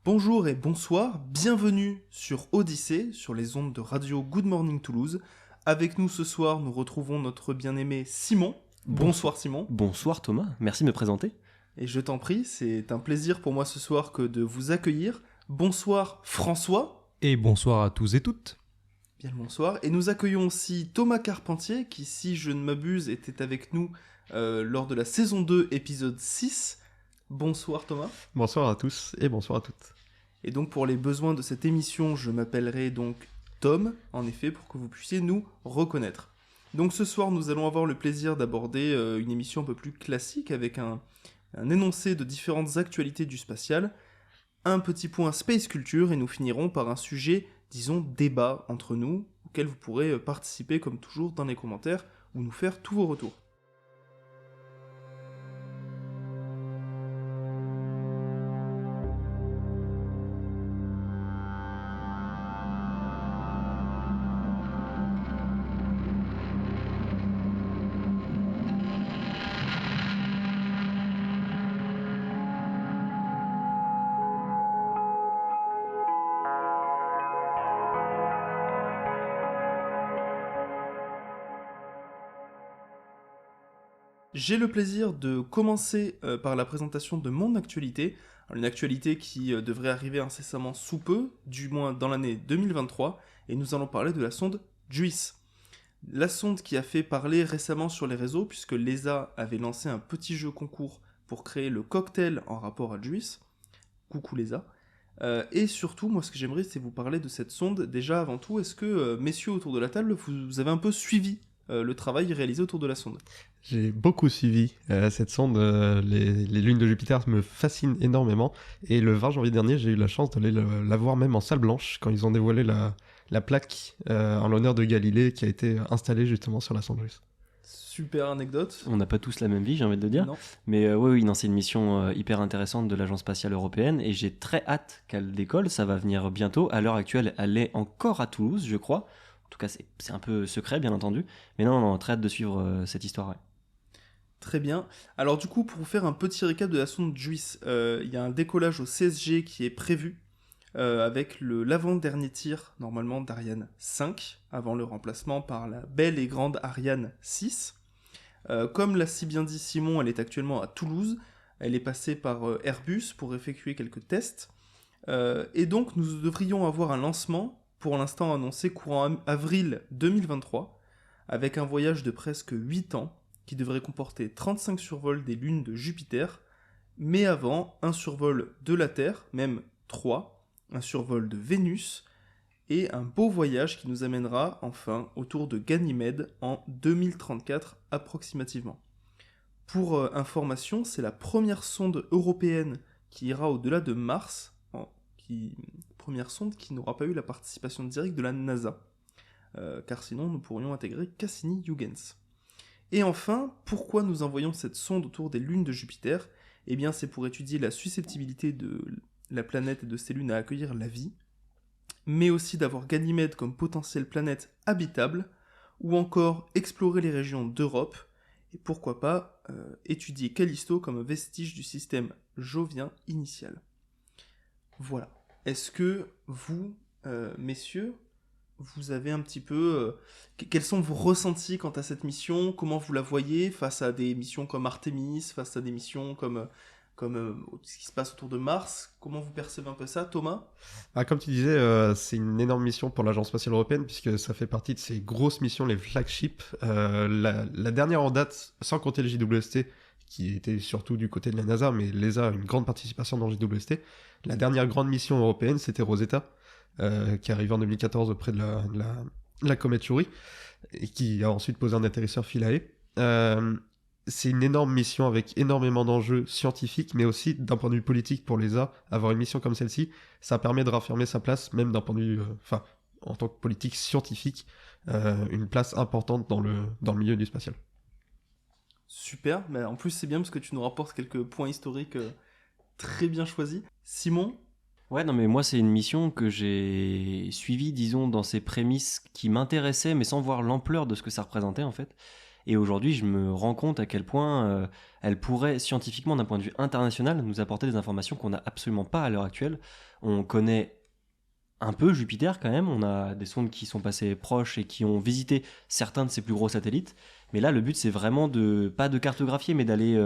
Bonjour et bonsoir, bienvenue sur Odyssée, sur les ondes de radio Good Morning Toulouse. Avec nous ce soir, nous retrouvons notre bien-aimé Simon. Bonsoir Simon. Bonsoir Thomas, merci de me présenter. Et je t'en prie, c'est un plaisir pour moi ce soir que de vous accueillir. Bonsoir François. Et bonsoir à tous et toutes. Bien le bonsoir. Et nous accueillons aussi Thomas Carpentier, qui, si je ne m'abuse, était avec nous lors de la saison 2, épisode 6. Bonsoir Thomas. Bonsoir à tous et bonsoir à toutes. Et donc pour les besoins de cette émission, je m'appellerai donc Tom, en effet, pour que vous puissiez nous reconnaître. Donc ce soir, nous allons avoir le plaisir d'aborder une émission un peu plus classique avec un énoncé de différentes actualités du spatial, un petit point space culture et nous finirons par un sujet, disons, débat entre nous, auquel vous pourrez participer comme toujours dans les commentaires ou nous faire tous vos retours. J'ai le plaisir de commencer par la présentation de mon actualité, une actualité qui devrait arriver incessamment sous peu, du moins dans l'année 2023, et nous allons parler de la sonde JUICE. La sonde qui a fait parler récemment sur les réseaux, puisque l'ESA avait lancé un petit jeu concours pour créer le cocktail en rapport à JUICE. Coucou l'ESA. Et surtout, moi ce que j'aimerais c'est vous parler de cette sonde. Déjà avant tout, est-ce que messieurs autour de la table, vous avez un peu suivi le travail réalisé autour de la sonde? J'ai beaucoup suivi cette sonde, les lunes de Jupiter me fascinent énormément et le 20 janvier dernier j'ai eu la chance d'aller la voir même en salle blanche quand ils ont dévoilé la plaque en l'honneur de Galilée qui a été installée justement sur la sonde JUICE. Super anecdote. On n'a pas tous la même vie, j'ai envie de le dire. Non. Mais oui, c'est une mission hyper intéressante de l'Agence spatiale européenne et j'ai très hâte qu'elle décolle. Ça va venir bientôt. À l'heure actuelle, elle est encore à Toulouse, je crois. En tout cas, c'est un peu secret, bien entendu. Mais non, très hâte de suivre cette histoire. Ouais. Très bien. Alors du coup, pour vous faire un petit récap de la sonde JUICE, il y a un décollage au CSG qui est prévu avec l'avant-dernier tir, normalement, d'Ariane 5, avant le remplacement par la belle et grande Ariane 6. Comme l'a si bien dit Simon, elle est actuellement à Toulouse. Elle est passée par Airbus pour effectuer quelques tests. Et donc, nous devrions avoir un lancement, pour l'instant annoncé courant avril 2023, avec un voyage de presque 8 ans, qui devrait comporter 35 survols des lunes de Jupiter, mais avant, un survol de la Terre, même 3, un survol de Vénus, et un beau voyage qui nous amènera enfin autour de Ganymède en 2034 approximativement. Pour information, c'est la première sonde européenne qui ira au-delà de Mars, première sonde qui n'aura pas eu la participation directe de la NASA, car sinon nous pourrions intégrer Cassini-Huygens. Et enfin, pourquoi nous envoyons cette sonde autour des lunes de Jupiter? Eh bien, c'est pour étudier la susceptibilité de la planète et de ses lunes à accueillir la vie, mais aussi d'avoir Ganymède comme potentielle planète habitable, ou encore explorer les régions d'Europe, et pourquoi pas étudier Callisto comme vestige du système jovien initial. Voilà. Est-ce que vous, messieurs, vous avez un petit peu... quels sont vos ressentis quant à cette mission? Comment vous la voyez face à des missions comme Artemis, face à des missions comme ce qui se passe autour de Mars? Comment vous percevez un peu ça, Thomas? Comme tu disais, c'est une énorme mission pour l'Agence spatiale européenne puisque ça fait partie de ces grosses missions, les flagships. La dernière en date, sans compter le JWST, qui était surtout du côté de la NASA, mais l'ESA a une grande participation dans le JWST. La dernière grande mission européenne, c'était Rosetta, qui est arrivée en 2014 auprès de la comète Chury, et qui a ensuite posé un atterrisseur Philae. C'est une énorme mission avec énormément d'enjeux scientifiques, mais aussi d'un point de vue politique pour l'ESA. Avoir une mission comme celle-ci, ça permet de raffirmer sa place, même d'un point de vue, en tant que politique scientifique, une place importante dans le milieu du spatial. Super, mais en plus c'est bien parce que tu nous rapportes quelques points historiques très bien choisis. Simon? Ouais, non, mais moi, c'est une mission que j'ai suivie, disons, dans ses prémices qui m'intéressaient, mais sans voir l'ampleur de ce que ça représentait, en fait. Et aujourd'hui, je me rends compte à quel point elle pourrait, scientifiquement, d'un point de vue international, nous apporter des informations qu'on n'a absolument pas à l'heure actuelle. On connaît un peu Jupiter quand même, on a des sondes qui sont passées proches et qui ont visité certains de ses plus gros satellites, mais là le but c'est vraiment pas de cartographier, mais d'aller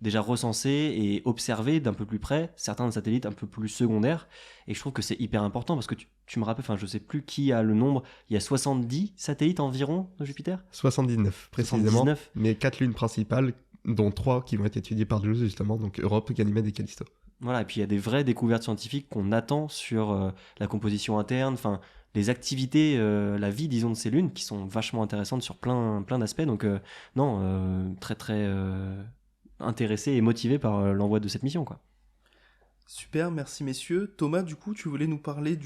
déjà recenser et observer d'un peu plus près certains satellites un peu plus secondaires, et je trouve que c'est hyper important parce que tu me rappelles, enfin je sais plus qui a le nombre, il y a 70 satellites environ de Jupiter, 79 précisément, 79. mais 4 lunes principales, dont 3 qui vont être étudiées par JUICE justement, donc Europe, Ganymède et Callisto. Voilà, et puis il y a des vraies découvertes scientifiques qu'on attend sur la composition interne, enfin les activités, la vie disons de ces lunes qui sont vachement intéressantes sur plein d'aspects. Donc très très intéressé et motivé par l'envoi de cette mission, quoi. Super, merci messieurs. Thomas, du coup, tu voulais nous parler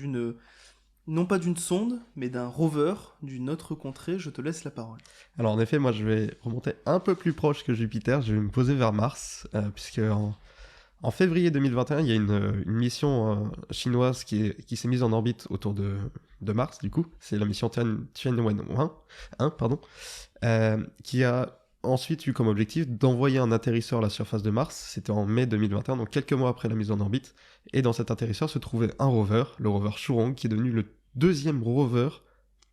non pas d'une sonde, mais d'un rover d'une autre contrée. Je te laisse la parole. Alors en effet, moi je vais remonter un peu plus proche que Jupiter, je vais me poser vers Mars, puisque en février 2021, il y a une mission chinoise qui s'est mise en orbite autour de Mars, du coup. C'est la mission Tianwen-1, pardon, qui a ensuite eu comme objectif d'envoyer un atterrisseur à la surface de Mars. C'était en mai 2021, donc quelques mois après la mise en orbite. Et dans cet atterrisseur se trouvait un rover, le rover Shurong, qui est devenu le deuxième rover,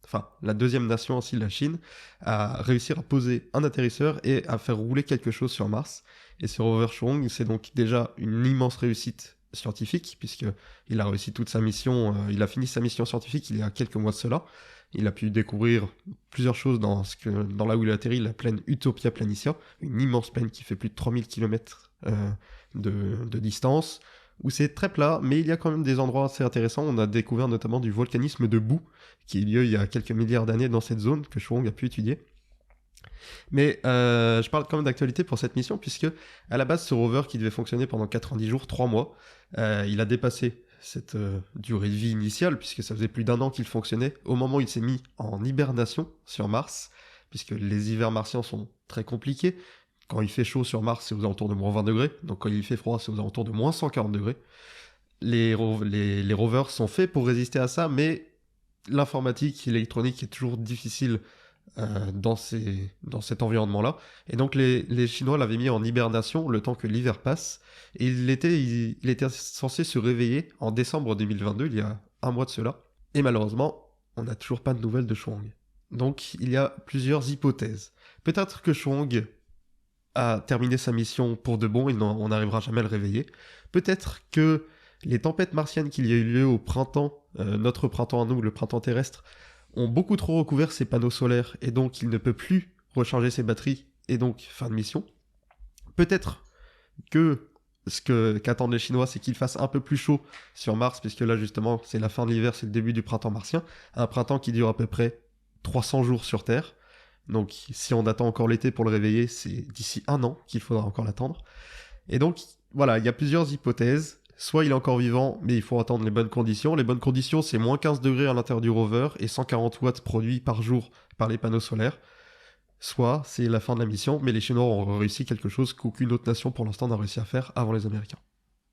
enfin la deuxième nation aussi, la Chine, à réussir à poser un atterrisseur et à faire rouler quelque chose sur Mars. Et ce rover Shurong, c'est donc déjà une immense réussite scientifique, puisqu'il a réussi toute sa mission, il a fini sa mission scientifique il y a quelques mois de cela. Il a pu découvrir plusieurs choses dans là où il a atterri, la plaine Utopia Planitia, une immense plaine qui fait plus de 3000 km de distance, où c'est très plat, mais il y a quand même des endroits assez intéressants. On a découvert notamment du volcanisme de boue, qui a eu lieu il y a quelques milliards d'années dans cette zone, que Shurong a pu étudier. Mais je parle quand même d'actualité pour cette mission, puisque à la base, ce rover qui devait fonctionner pendant 90 jours, 3 mois, il a dépassé cette durée de vie initiale, puisque ça faisait plus d'1 an qu'il fonctionnait, au moment où il s'est mis en hibernation sur Mars, puisque les hivers martiens sont très compliqués. Quand il fait chaud sur Mars, c'est aux alentours de moins 20 degrés, donc quand il fait froid, c'est aux alentours de moins 140 degrés. Les rovers sont faits pour résister à ça, mais l'informatique et l'électronique est toujours difficile dans cet environnement-là. Et donc les Chinois l'avaient mis en hibernation le temps que l'hiver passe. Et il était censé se réveiller en décembre 2022, il y a 1 mois de cela. Et malheureusement, on n'a toujours pas de nouvelles de Shurong. Donc il y a plusieurs hypothèses. Peut-être que Shurong a terminé sa mission pour de bon, on n'arrivera jamais à le réveiller. Peut-être que les tempêtes martiennes qu'il y a eu lieu au printemps, notre printemps à nous, le printemps terrestre, ont beaucoup trop recouvert ses panneaux solaires et donc il ne peut plus recharger ses batteries et donc fin de mission. Peut-être que qu'attendent les Chinois, c'est qu'il fasse un peu plus chaud sur Mars, puisque là justement c'est la fin de l'hiver, c'est le début du printemps martien, un printemps qui dure à peu près 300 jours sur Terre. Donc si on attend encore l'été pour le réveiller, c'est d'ici 1 an qu'il faudra encore l'attendre. Et donc voilà, il y a plusieurs hypothèses. Soit il est encore vivant, mais il faut attendre les bonnes conditions. Les bonnes conditions, c'est moins 15 degrés à l'intérieur du rover et 140 watts produits par jour par les panneaux solaires. Soit c'est la fin de la mission, mais les Chinois ont réussi quelque chose qu'aucune autre nation pour l'instant n'a réussi à faire avant les Américains.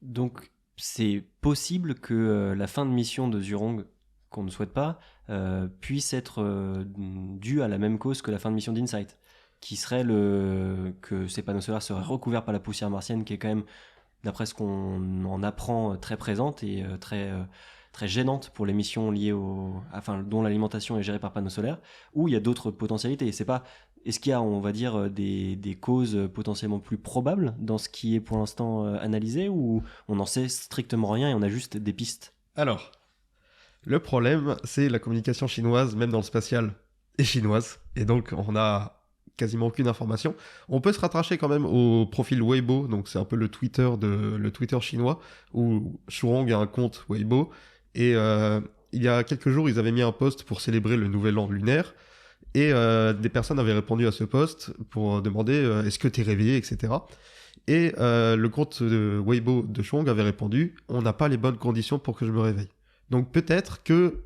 Donc c'est possible que la fin de mission de Shurong, qu'on ne souhaite pas, puisse être due à la même cause que la fin de mission d'Insight, qui serait que ces panneaux solaires seraient recouverts par la poussière martienne, qui est quand même, d'après ce qu'on en apprend, très présente et très gênante pour les missions liées dont l'alimentation est gérée par panneaux solaires, ou il y a d'autres potentialités. Est-ce qu'il y a, on va dire, des causes potentiellement plus probables dans ce qui est pour l'instant analysé, ou on n'en sait strictement rien et on a juste des pistes? Alors, le problème, c'est la communication chinoise, même dans le spatial, est chinoise, et donc on a quasiment aucune information. On peut se rattacher quand même au profil Weibo, donc c'est un peu le Twitter chinois, où Shurong a un compte Weibo, et il y a quelques jours, ils avaient mis un post pour célébrer le nouvel an lunaire, et des personnes avaient répondu à ce post pour demander est-ce que t'es réveillé, etc. Et le compte Weibo de Shurong avait répondu on n'a pas les bonnes conditions pour que je me réveille. Donc peut-être que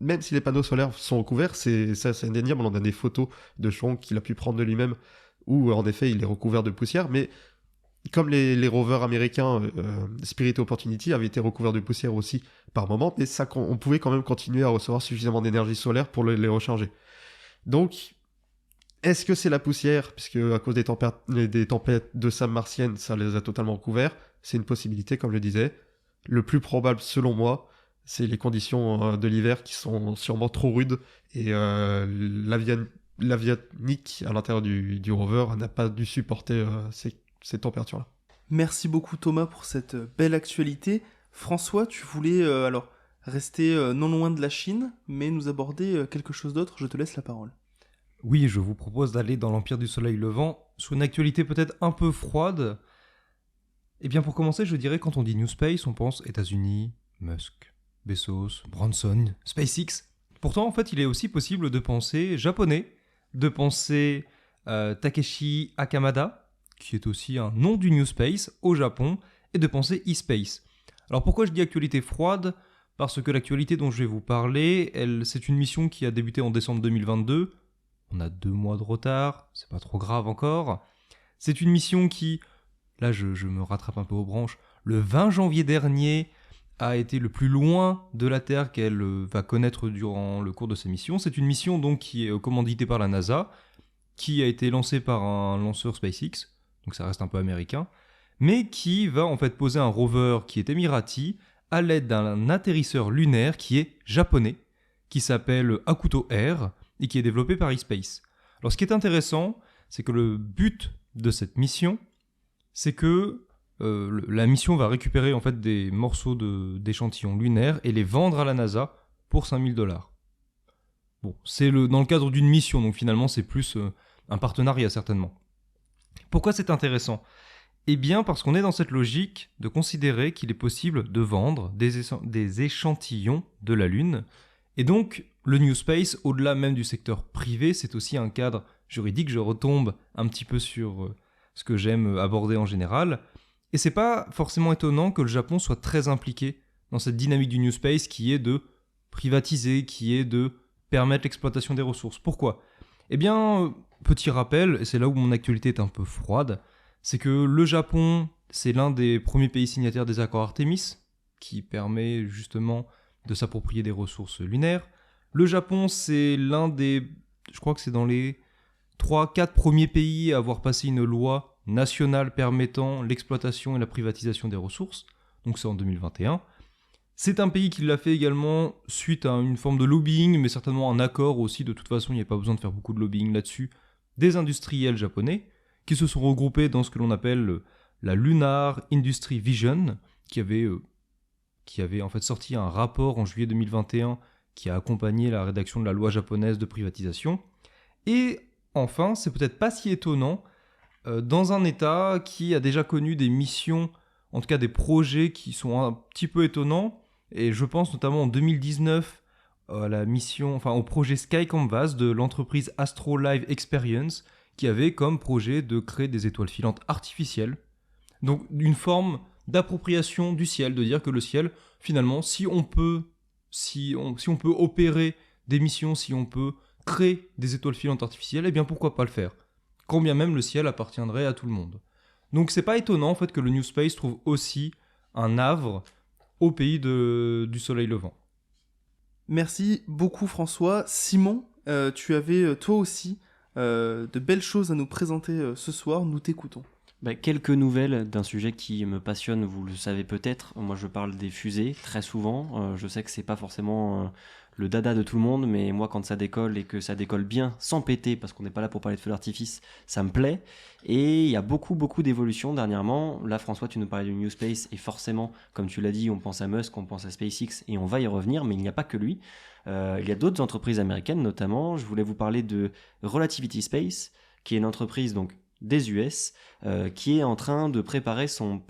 même si les panneaux solaires sont recouverts, c'est indéniable, on a des photos de Shurong qu'il a pu prendre de lui-même, où en effet il est recouvert de poussière, mais comme les rovers américains, Spirit et Opportunity avaient été recouverts de poussière aussi par moment, mais on pouvait quand même continuer à recevoir suffisamment d'énergie solaire pour les recharger. Donc Est-ce que c'est la poussière, puisque à cause des tempêtes de sable martienne, ça les a totalement couverts? C'est une possibilité, comme je le disais. Le plus probable, selon moi, c'est les conditions de l'hiver qui sont sûrement trop rudes et l'avionique à l'intérieur du rover n'a pas dû supporter ces températures-là. Merci beaucoup Thomas pour cette belle actualité. François, tu voulais alors rester non loin de la Chine, mais nous aborder quelque chose d'autre. Je te laisse la parole. Oui, je vous propose d'aller dans l'Empire du Soleil Levant, sur une actualité peut-être un peu froide. Eh bien pour commencer, je dirais quand on dit New Space, on pense États-Unis, Musk, Bezos, Branson, SpaceX. Pourtant, en fait, il est aussi possible de penser japonais, de penser Takeshi Akamada, qui est aussi un nom du New Space au Japon, et de penser eSpace. Alors pourquoi je dis actualité froide ? Parce que l'actualité dont je vais vous parler, c'est une mission qui a débuté en décembre 2022. On a 2 mois de retard, c'est pas trop grave encore. C'est une mission qui, là je me rattrape un peu aux branches, le 20 janvier dernier a été le plus loin de la Terre qu'elle va connaître durant le cours de ses missions. C'est une mission donc qui est commanditée par la NASA, qui a été lancée par un lanceur SpaceX, donc ça reste un peu américain, mais qui va en fait poser un rover qui est émirati à l'aide d'un atterrisseur lunaire qui est japonais, qui s'appelle Hakuto Air et qui est développé par eSpace. Alors ce qui est intéressant, c'est que le but de cette mission, c'est que la mission va récupérer en fait des morceaux d'échantillons lunaires et les vendre à la NASA pour $5,000. Bon, c'est dans le cadre d'une mission, donc finalement c'est plus un partenariat certainement. Pourquoi c'est intéressant ? Eh bien parce qu'on est dans cette logique de considérer qu'il est possible de vendre des échantillons de la Lune. Et donc le New Space, au-delà même du secteur privé, c'est aussi un cadre juridique. Je retombe un petit peu sur ce que j'aime aborder en général. Et c'est pas forcément étonnant que le Japon soit très impliqué dans cette dynamique du New Space qui est de privatiser, qui est de permettre l'exploitation des ressources. Pourquoi ? Eh bien, petit rappel, et c'est là où mon actualité est un peu froide, c'est que le Japon, c'est l'un des premiers pays signataires des accords Artemis, qui permet justement de s'approprier des ressources lunaires. Le Japon, c'est l'un des, je crois que c'est dans les 3-4 premiers pays à avoir passé une loi nationale permettant l'exploitation et la privatisation des ressources, donc c'est en 2021. C'est un pays qui l'a fait également suite à une forme de lobbying, mais certainement un accord aussi, de toute façon il n'y a pas besoin de faire beaucoup de lobbying là-dessus, des industriels japonais, qui se sont regroupés dans ce que l'on appelle la Lunar Industry Vision, qui avait en fait sorti un rapport en juillet 2021 qui a accompagné la rédaction de la loi japonaise de privatisation. Et enfin, c'est peut-être pas si étonnant, dans un État qui a déjà connu des missions, en tout cas des projets qui sont un petit peu étonnants, et je pense notamment en 2019 à la mission, au projet Sky Canvas de l'entreprise Astro Live Experience, qui avait comme projet de créer des étoiles filantes artificielles. Donc une forme d'appropriation du ciel, de dire que le ciel, finalement, si on peut opérer des missions, si on peut créer des étoiles filantes artificielles, eh bien pourquoi pas le faire ? Quand bien même le ciel appartiendrait à tout le monde. Donc c'est pas étonnant en fait que le New Space trouve aussi un havre au pays du soleil levant. Merci beaucoup François. Simon, tu avais toi aussi de belles choses à nous présenter ce soir, nous t'écoutons. Quelques nouvelles d'un sujet qui me passionne, vous le savez peut-être. Moi je parle des fusées très souvent. Je sais que c'est pas forcément le dada de tout le monde, mais moi quand ça décolle et que ça décolle bien, sans péter, parce qu'on n'est pas là pour parler de feux d'artifice, ça me plaît. Et il y a beaucoup d'évolutions dernièrement. Là François, tu nous parlais du New Space, et forcément, comme tu l'as dit, on pense à Musk, on pense à SpaceX, et on va y revenir, mais il n'y a pas que lui. Il y a d'autres entreprises américaines notamment. Je voulais vous parler de Relativity Space, qui est une entreprise donc des US, qui est en train de préparer son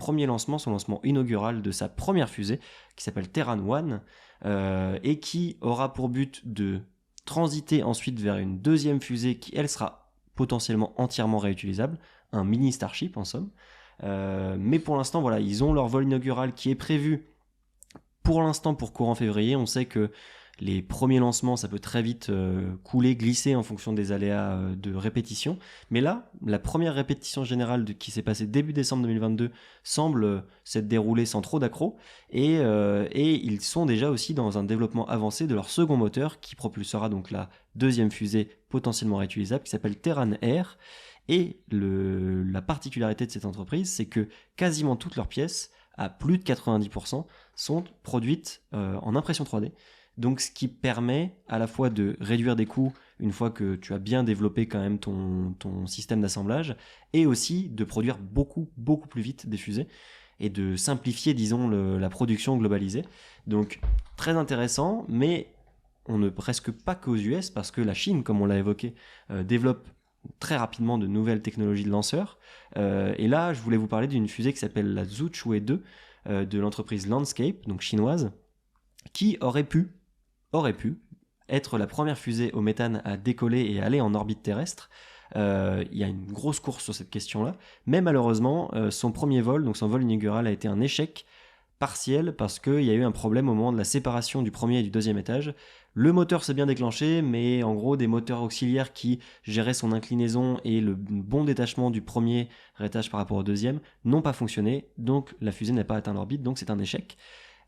lancement inaugural de sa première fusée, qui s'appelle Terran One, et qui aura pour but de transiter ensuite vers une deuxième fusée qui, elle, sera potentiellement entièrement réutilisable, un mini Starship en somme. Mais pour l'instant, voilà, ils ont leur vol inaugural qui est prévu pour l'instant pour courant février. On sait que les premiers lancements, ça peut très vite couler, glisser en fonction des aléas de répétition. Mais là, la première répétition générale qui s'est passée début décembre 2022 semble s'être déroulée sans trop d'accrocs. Et ils sont déjà aussi dans un développement avancé de leur second moteur qui propulsera donc la deuxième fusée potentiellement réutilisable qui s'appelle Terran Air. Et la particularité de cette entreprise, c'est que quasiment toutes leurs pièces, à plus de 90%, sont produites en impression 3D. Donc ce qui permet à la fois de réduire des coûts une fois que tu as bien développé quand même ton système d'assemblage, et aussi de produire beaucoup plus vite des fusées, et de simplifier, disons, la production globalisée. Donc très intéressant, mais on ne presque pas qu'aux US, parce que la Chine, comme on l'a évoqué, développe très rapidement de nouvelles technologies de lanceurs. Et là, je voulais vous parler d'une fusée qui s'appelle la Zhuqiu 2 de l'entreprise Landscape, donc chinoise, qui aurait pu être la première fusée au méthane à décoller et à aller en orbite terrestre. Il y a une grosse course sur cette question-là, mais malheureusement, son premier vol, donc son vol inaugural, a été un échec partiel parce qu'il y a eu un problème au moment de la séparation du premier et du deuxième étage. Le moteur s'est bien déclenché, mais en gros, des moteurs auxiliaires qui géraient son inclinaison et le bon détachement du premier étage par rapport au deuxième n'ont pas fonctionné, donc la fusée n'a pas atteint l'orbite, donc c'est un échec.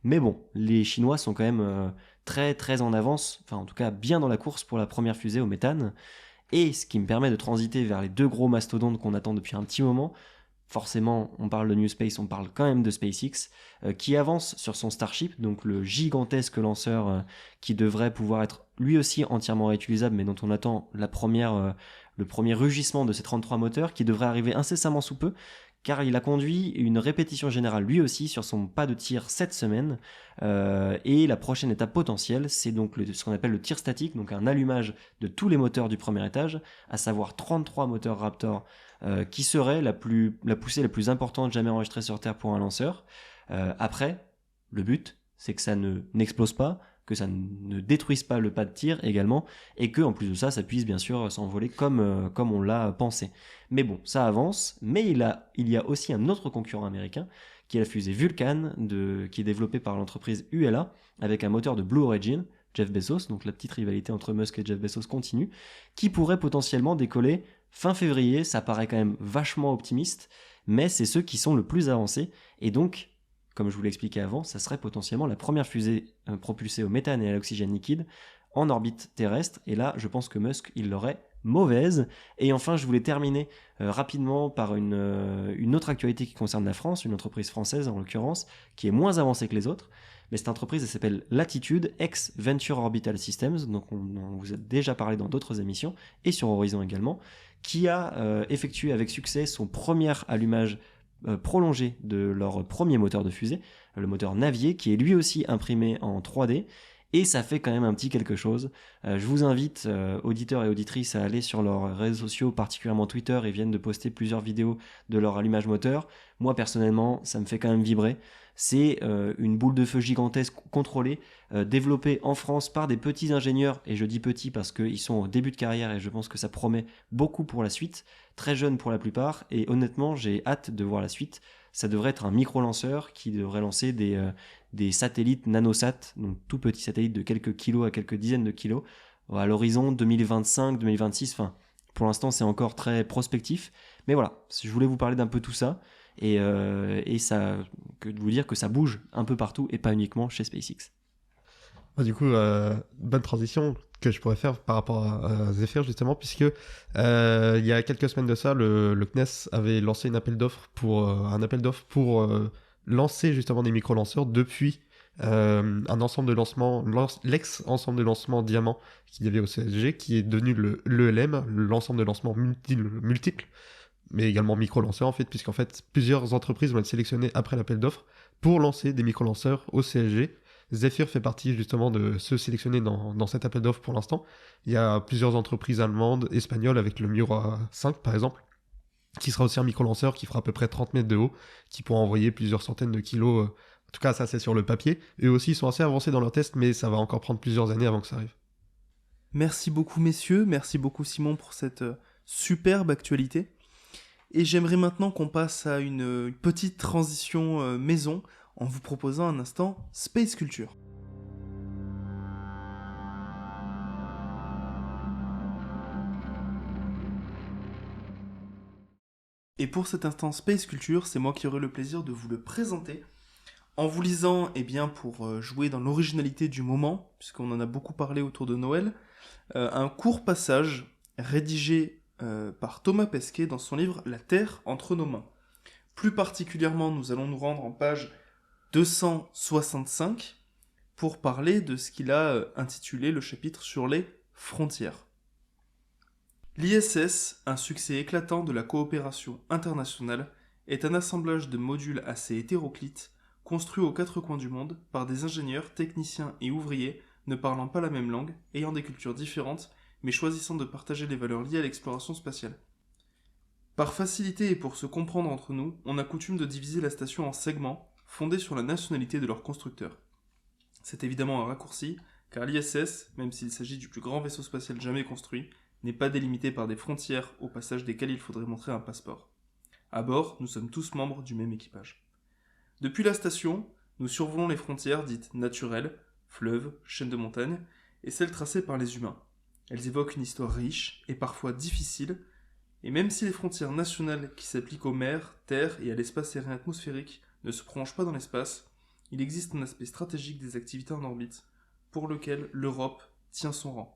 Mais bon, les Chinois sont quand même très en avance, enfin en tout cas bien dans la course pour la première fusée au méthane, et ce qui me permet de transiter vers les deux gros mastodontes qu'on attend depuis un petit moment. Forcément, on parle de New Space, on parle quand même de SpaceX, qui avance sur son Starship, donc le gigantesque lanceur qui devrait pouvoir être lui aussi entièrement réutilisable, mais dont on attend le premier rugissement de ses 33 moteurs, qui devrait arriver incessamment sous peu, car il a conduit une répétition générale lui aussi sur son pas de tir cette semaine, et la prochaine étape potentielle, c'est donc ce qu'on appelle le tir statique, donc un allumage de tous les moteurs du premier étage, à savoir 33 moteurs Raptor, qui serait la poussée la plus importante jamais enregistrée sur Terre pour un lanceur. Après, le but, c'est que ça n'explose pas, que ça ne détruise pas le pas de tir également, et que en plus de ça, ça puisse bien sûr s'envoler comme on l'a pensé. Mais bon, ça avance, mais il y a aussi un autre concurrent américain, qui est la fusée Vulcan, qui est développée par l'entreprise ULA, avec un moteur de Blue Origin, Jeff Bezos, donc la petite rivalité entre Musk et Jeff Bezos continue, qui pourrait potentiellement décoller fin février. Ça paraît quand même vachement optimiste, mais c'est ceux qui sont le plus avancés, et donc, comme je vous l'ai expliqué avant, ça serait potentiellement la première fusée propulsée au méthane et à l'oxygène liquide en orbite terrestre, et là, je pense que Musk, il l'aurait mauvaise. Et enfin, je voulais terminer rapidement par une autre actualité qui concerne la France, une entreprise française en l'occurrence, qui est moins avancée que les autres. Mais cette entreprise, elle s'appelle Latitude, ex-Venture Orbital Systems, donc on vous a déjà parlé dans d'autres émissions, et sur Horizon également, qui a effectué avec succès son premier allumage prolongé de leur premier moteur de fusée, le moteur Navier, qui est lui aussi imprimé en 3D, et ça fait quand même un petit quelque chose. Je vous invite, auditeurs et auditrices, à aller sur leurs réseaux sociaux, particulièrement Twitter, ils viennent de poster plusieurs vidéos de leur allumage moteur. Moi, personnellement, ça me fait quand même vibrer. C'est une boule de feu gigantesque contrôlée, développée en France par des petits ingénieurs, et je dis petits parce qu'ils sont au début de carrière, et je pense que ça promet beaucoup pour la suite, très jeunes pour la plupart, et honnêtement, j'ai hâte de voir la suite. Ça devrait être un micro-lanceur qui devrait lancer des satellites nanosat, donc tout petits satellites de quelques kilos à quelques dizaines de kilos, à l'horizon 2025-2026. Enfin, pour l'instant, c'est encore très prospectif. Mais voilà, je voulais vous parler d'un peu tout ça, et de vous dire que ça bouge un peu partout, et pas uniquement chez SpaceX. Du coup, bonne transition que je pourrais faire par rapport à Zephyr, justement, puisque il y a quelques semaines de ça, le CNES avait lancé un appel d'offres pour lancer justement des micro-lanceurs depuis un ensemble de lancements, l'ex-ensemble de lancements Diamant qu'il y avait au CSG, qui est devenu l'ELM, l'ensemble de lancements multiples, mais également micro-lanceurs en fait, puisqu'en fait plusieurs entreprises vont être sélectionnées après l'appel d'offres pour lancer des micro-lanceurs au CSG. Zephyr fait partie justement de ceux sélectionnés dans cet appel d'offres pour l'instant. Il y a plusieurs entreprises allemandes, espagnoles, avec le Miura 5 par exemple, qui sera aussi un micro-lanceur qui fera à peu près 30 mètres de haut, qui pourra envoyer plusieurs centaines de kilos. En tout cas, ça c'est sur le papier. Eux aussi, ils sont assez avancés dans leurs tests, mais ça va encore prendre plusieurs années avant que ça arrive. Merci beaucoup messieurs, merci beaucoup Simon pour cette superbe actualité. Et j'aimerais maintenant qu'on passe à une petite transition maison, en vous proposant un instant Space Culture. Et pour cet instant Space Culture, c'est moi qui aurai le plaisir de vous le présenter en vous lisant, pour jouer dans l'originalité du moment, puisqu'on en a beaucoup parlé autour de Noël, un court passage rédigé par Thomas Pesquet dans son livre La Terre entre nos mains. Plus particulièrement, nous allons nous rendre en page 265 pour parler de ce qu'il a intitulé le chapitre sur les frontières. L'ISS, un succès éclatant de la coopération internationale, est un assemblage de modules assez hétéroclites, construits aux quatre coins du monde par des ingénieurs, techniciens et ouvriers ne parlant pas la même langue, ayant des cultures différentes, mais choisissant de partager les valeurs liées à l'exploration spatiale. Par facilité et pour se comprendre entre nous, on a coutume de diviser la station en segments, fondés sur la nationalité de leur constructeur. C'est évidemment un raccourci, car l'ISS, même s'il s'agit du plus grand vaisseau spatial jamais construit, n'est pas délimité par des frontières au passage desquelles il faudrait montrer un passeport. À bord, nous sommes tous membres du même équipage. Depuis la station, nous survolons les frontières dites naturelles, fleuves, chaînes de montagnes, et celles tracées par les humains. Elles évoquent une histoire riche et parfois difficile, et même si les frontières nationales qui s'appliquent aux mers, terres et à l'espace aérien atmosphérique ne se prolongent pas dans l'espace, il existe un aspect stratégique des activités en orbite, pour lequel l'Europe tient son rang.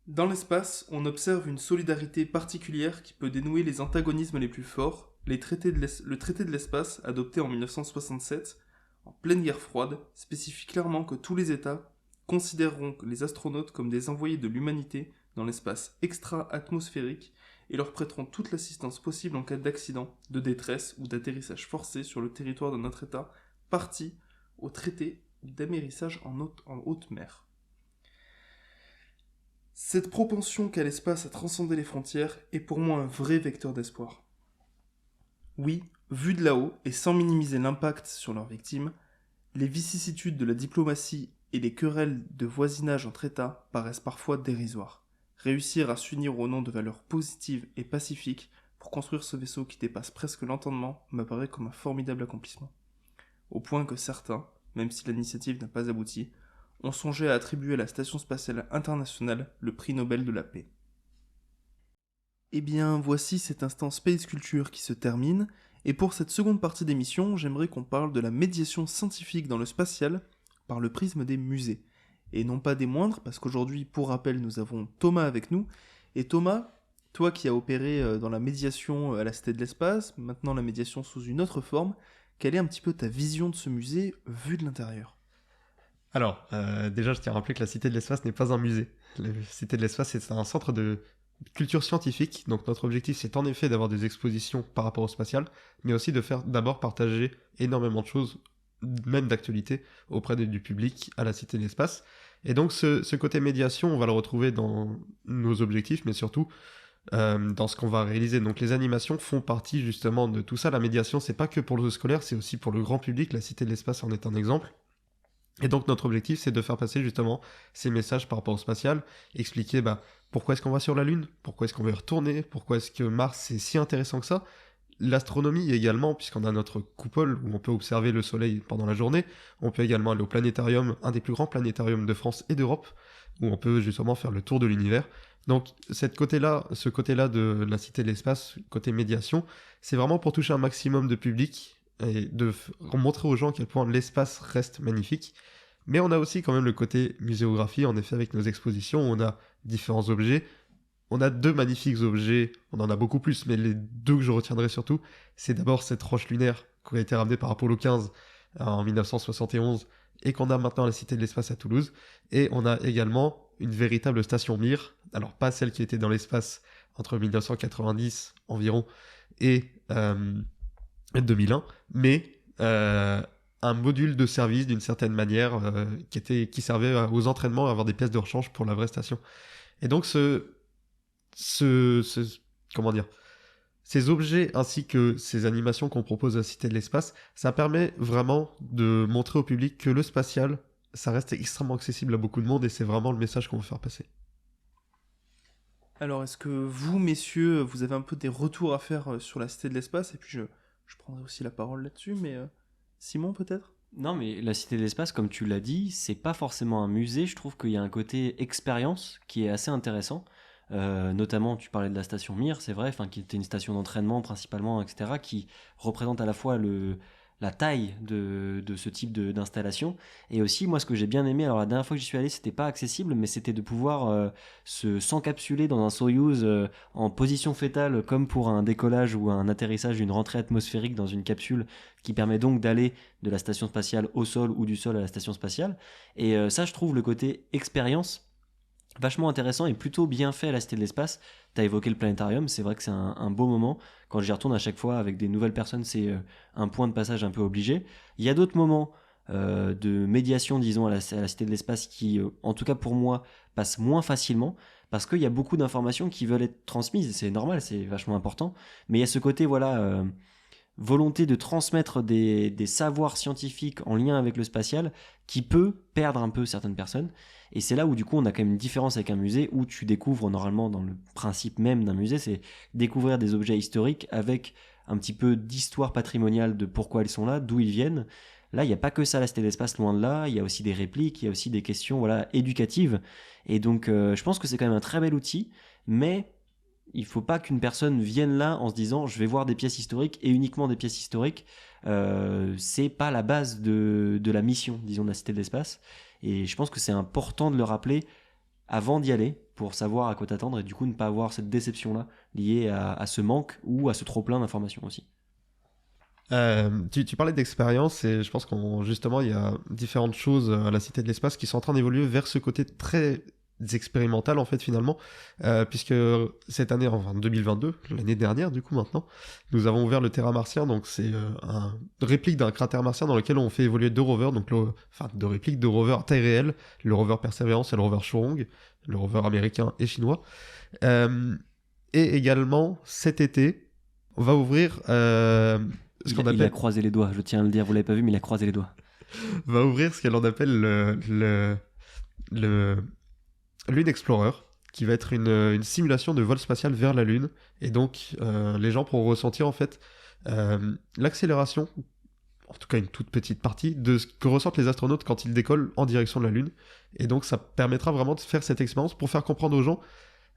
Dans l'espace, on observe une solidarité particulière qui peut dénouer les antagonismes les plus forts, le traité de l'espace adopté en 1967, en pleine guerre froide, spécifie clairement que tous les États considéreront les astronautes comme des envoyés de l'humanité dans l'espace extra-atmosphérique et leur prêteront toute l'assistance possible en cas d'accident, de détresse ou d'atterrissage forcé sur le territoire d'un autre État parti au traité d'amérissage en haute mer. Cette propension qu'a l'espace à transcender les frontières est pour moi un vrai vecteur d'espoir. Oui, vu de là-haut, et sans minimiser l'impact sur leurs victimes, les vicissitudes de la diplomatie et les querelles de voisinage entre États paraissent parfois dérisoires. Réussir à s'unir au nom de valeurs positives et pacifiques pour construire ce vaisseau qui dépasse presque l'entendement m'apparaît comme un formidable accomplissement. Au point que certains, même si l'initiative n'a pas abouti, ont songé à attribuer à la Station Spatiale Internationale le prix Nobel de la paix. Eh bien, voici cet instant Space Culture qui se termine, et pour cette seconde partie d'émission, j'aimerais qu'on parle de la médiation scientifique dans le spatial par le prisme des musées. Et non pas des moindres, parce qu'aujourd'hui, pour rappel, nous avons Thomas avec nous. Et Thomas, toi qui as opéré dans la médiation à la Cité de l'Espace, maintenant la médiation sous une autre forme, quelle est un petit peu ta vision de ce musée vue de l'intérieur ? Alors, déjà, je tiens à rappeler que la Cité de l'Espace n'est pas un musée. La Cité de l'Espace, c'est un centre de culture scientifique. Donc, notre objectif, c'est en effet d'avoir des expositions par rapport au spatial, mais aussi de faire d'abord partager énormément de choses, même d'actualité, auprès du public à la Cité de l'Espace. Et donc, ce côté médiation, on va le retrouver dans nos objectifs, mais surtout dans ce qu'on va réaliser. Donc, les animations font partie justement de tout ça. La médiation, c'est pas que pour le scolaire, c'est aussi pour le grand public. La Cité de l'Espace en est un exemple. Et donc notre objectif, c'est de faire passer justement ces messages par rapport au spatial, expliquer pourquoi est-ce qu'on va sur la Lune, pourquoi est-ce qu'on va y retourner, pourquoi est-ce que Mars est si intéressant que ça. L'astronomie également, puisqu'on a notre coupole où on peut observer le Soleil pendant la journée. On peut également aller au planétarium, un des plus grands planétariums de France et d'Europe, où on peut justement faire le tour de l'univers. Donc ce côté-là de la Cité de l'Espace, côté médiation, c'est vraiment pour toucher un maximum de public, et de montrer aux gens à quel point l'espace reste magnifique. Mais on a aussi quand même le côté muséographie, en effet, avec nos expositions, on a différents objets. On a 2 magnifiques objets, on en a beaucoup plus, mais les 2 que je retiendrai surtout, c'est d'abord cette roche lunaire qui a été ramenée par Apollo 15 en 1971 et qu'on a maintenant à la Cité de l'Espace à Toulouse. Et on a également une véritable station Mir, alors pas celle qui était dans l'espace entre 1990 environ et 2001, mais un module de service d'une certaine manière qui servait aux entraînements à avoir des pièces de rechange pour la vraie station. Et donc ces objets ainsi que ces animations qu'on propose à la Cité de l'Espace, ça permet vraiment de montrer au public que le spatial, ça reste extrêmement accessible à beaucoup de monde et c'est vraiment le message qu'on veut faire passer. Alors, est-ce que vous, messieurs, vous avez un peu des retours à faire sur la Cité de l'Espace ? Et puis je prendrai aussi la parole là-dessus, mais Simon peut-être ? Non, mais la Cité de l'Espace, comme tu l'as dit, c'est pas forcément un musée. Je trouve qu'il y a un côté expérience qui est assez intéressant. Notamment, tu parlais de la station Mir, c'est vrai, qui était une station d'entraînement principalement, etc., qui représente à la fois la taille de ce type d'installation. Et aussi, moi, ce que j'ai bien aimé, alors la dernière fois que j'y suis allé, c'était pas accessible, mais c'était de pouvoir s'encapsuler dans un Soyouz en position fétale, comme pour un décollage ou un atterrissage d'une rentrée atmosphérique dans une capsule, qui permet donc d'aller de la station spatiale au sol ou du sol à la station spatiale. Et ça, je trouve le côté expérience vachement intéressant et plutôt bien fait à la Cité de l'Espace. Tu as évoqué le planétarium, c'est vrai que c'est un beau moment. Quand j'y retourne à chaque fois avec des nouvelles personnes, c'est un point de passage un peu obligé. Il y a d'autres moments de médiation, disons, à la Cité de l'Espace qui, en tout cas pour moi, passent moins facilement parce qu'il y a beaucoup d'informations qui veulent être transmises. C'est normal, c'est vachement important. Mais il y a ce côté, voilà, volonté de transmettre des savoirs scientifiques en lien avec le spatial qui peut perdre un peu certaines personnes. Et c'est là où du coup on a quand même une différence avec un musée où tu découvres normalement dans le principe même d'un musée, c'est découvrir des objets historiques avec un petit peu d'histoire patrimoniale de pourquoi ils sont là, d'où ils viennent. Là, il n'y a pas que ça, la Cité de l'Espace, loin de là. Il y a aussi des répliques, il y a aussi des questions éducatives. Et donc, je pense que c'est quand même un très bel outil, mais il ne faut pas qu'une personne vienne là en se disant je vais voir des pièces historiques et uniquement des pièces historiques. C'est pas la base de la mission, disons, de la Cité de l'Espace. Et je pense que c'est important de le rappeler avant d'y aller pour savoir à quoi t'attendre et du coup ne pas avoir cette déception-là liée à ce manque ou à ce trop-plein d'informations aussi. Tu parlais d'expérience et je pense justement il y a différentes choses à la Cité de l'Espace qui sont en train d'évoluer vers ce côté très expérimental en fait finalement, puisque cette année, enfin 2022, l'année dernière du coup maintenant, nous avons ouvert le Terra Martien, donc c'est une réplique d'un cratère martien dans lequel on fait évoluer deux rovers, donc deux répliques de rovers à taille réelle, le rover Perseverance et le rover Chorong, le rover américain et chinois. Et également cet été, on va ouvrir il a croisé les doigts, je tiens à le dire, vous l'avez pas vu, mais il a croisé les doigts. Va ouvrir ce qu'on appelle le Lune Explorer, qui va être une simulation de vol spatial vers la Lune. Et donc, les gens pourront ressentir en fait l'accélération, en tout cas une toute petite partie, de ce que ressentent les astronautes quand ils décollent en direction de la Lune. Et donc, ça permettra vraiment de faire cette expérience pour faire comprendre aux gens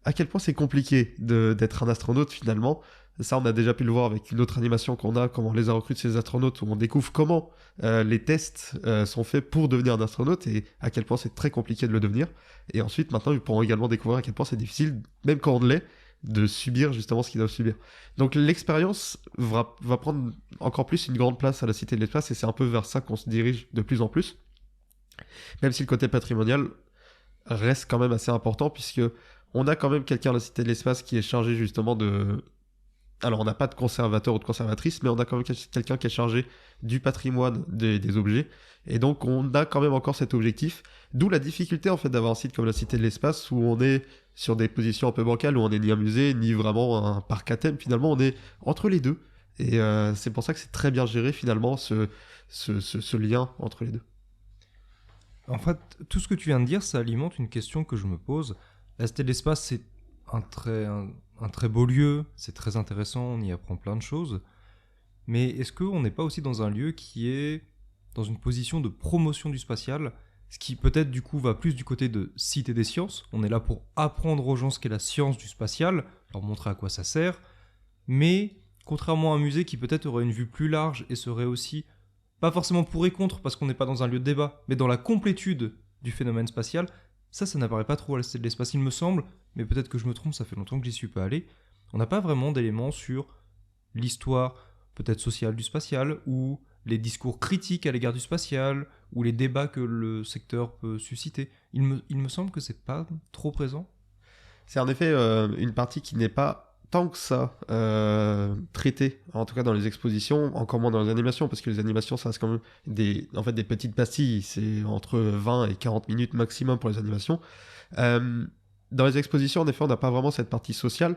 à quel point c'est compliqué d'être un astronaute finalement. Ça, on a déjà pu le voir avec une autre animation qu'on a, comment on les a recrutés ces astronautes, où on découvre comment les tests sont faits pour devenir un astronaute et à quel point c'est très compliqué de le devenir. Et ensuite, maintenant, ils pourront également découvrir à quel point c'est difficile, même quand on l'est, de subir justement ce qu'ils doivent subir. Donc l'expérience va prendre encore plus une grande place à la Cité de l'Espace et c'est un peu vers ça qu'on se dirige de plus en plus. Même si le côté patrimonial reste quand même assez important puisque on a quand même quelqu'un à la Cité de l'Espace qui est chargé justement de... Alors on n'a pas de conservateur ou de conservatrice, mais on a quand même quelqu'un qui est chargé du patrimoine des objets. Et donc on a quand même encore cet objectif. D'où la difficulté en fait d'avoir un site comme la Cité de l'Espace où on est sur des positions un peu bancales, où on n'est ni un musée, ni vraiment un parc à thème. Finalement on est entre les deux. Et c'est pour ça que c'est très bien géré finalement ce lien entre les deux. En fait, tout ce que tu viens de dire, ça alimente une question que je me pose. La Cité de l'Espace, c'est un très beau lieu, c'est très intéressant, on y apprend plein de choses. Mais est-ce qu'on n'est pas aussi dans un lieu qui est dans une position de promotion du spatial, ce qui peut-être du coup va plus du côté de Cité des sciences. On est là pour apprendre aux gens ce qu'est la science du spatial, leur montrer à quoi ça sert. Mais contrairement à un musée qui peut-être aurait une vue plus large et serait aussi, pas forcément pour et contre parce qu'on n'est pas dans un lieu de débat, mais dans la complétude du phénomène spatial, ça n'apparaît pas trop à la Cité de l'Espace, il me semble, mais peut-être que je me trompe, ça fait longtemps que j'y suis pas allé. On n'a pas vraiment d'éléments sur l'histoire peut-être sociale du spatial, ou les discours critiques à l'égard du spatial, ou les débats que le secteur peut susciter. Il me semble que c'est pas trop présent. C'est en effet une partie qui n'est pas tant que ça traitée, en tout cas dans les expositions, encore moins dans les animations, parce que les animations, ça reste quand même des petites pastilles, c'est entre 20 et 40 minutes maximum pour les animations. Dans les expositions, en effet, on n'a pas vraiment cette partie sociale,